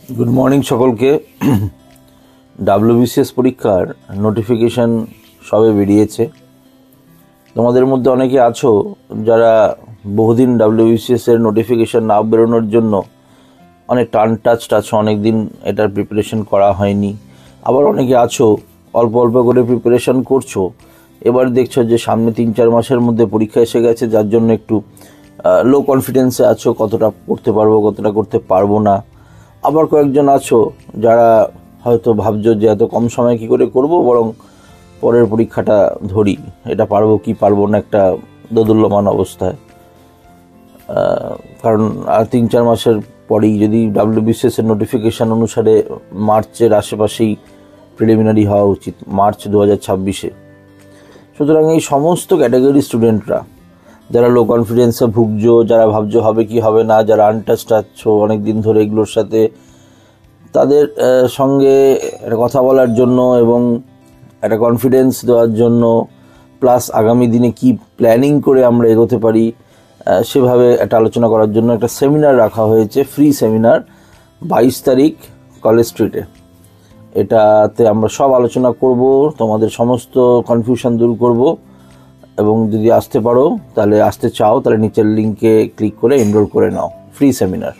Good morning সকলকে। WBCS পরীক্ষার notification সবে বেরিয়েছে। তোমাদের মধ্যে অনেকে আছো যারা বহুদিন ডাব্লিউবিসিএসের নোটিফিকেশান না বেরোনোর জন্য অনেক টাচড আছো, অনেক দিন এটার প্রিপারেশন করা হয়নি। আবার অনেকে আছো অল্প অল্প করে প্রিপারেশন করছো, এবার দেখছো যে সামনে 3-4 মাসের মধ্যে পরীক্ষা এসে গেছে, যার জন্য একটু লো কনফিডেন্সে আছো, কতটা করতে পারবো কতটা করতে পারবো না। আবার কয়েকজন আছো যারা হয়তো ভাবছো যে এত কম সময় কি করে করব, বরং পরের পরীক্ষাটা ধরি, এটা পারবো কি পারবো না একটা দোদুল্যমান অবস্থায়। কারণ আর 3-4 মাসের পরেই যদি ডাব্লিউবিসিএস এর নোটিফিকেশান অনুসারে মার্চের আশেপাশেই প্রিলিমিনারি হওয়া উচিত, মার্চ 2026-এ। সুতরাং এই সমস্ত ক্যাটাগরি স্টুডেন্টরা যারা লো কনফিডেন্সে ভুগছো, যারা ভাবছো হবে কি হবে না, যারা আনটাচড আছো অনেক দিন ধরে এগুলোর সাথে, তাদের সঙ্গে একটা কথা বলার জন্য এবং একটা কনফিডেন্স দেওয়ার জন্য, প্লাস আগামী দিনে কি প্ল্যানিং করে আমরা এগোতে পারি সেভাবে একটা আলোচনা করার জন্য একটা সেমিনার রাখা হয়েছে, ফ্রি সেমিনার, 22 তারিখ কলেজ স্ট্রিটে। এটাতে আমরা সব আলোচনা করব, তোমাদের সমস্ত কনফিউশন দূর করব। এবং যদি আসতে পারো, তাহলে আসতে চাও, তাহলে নিচের লিঙ্কে ক্লিক করে এনরোল করে নাও। Free seminar.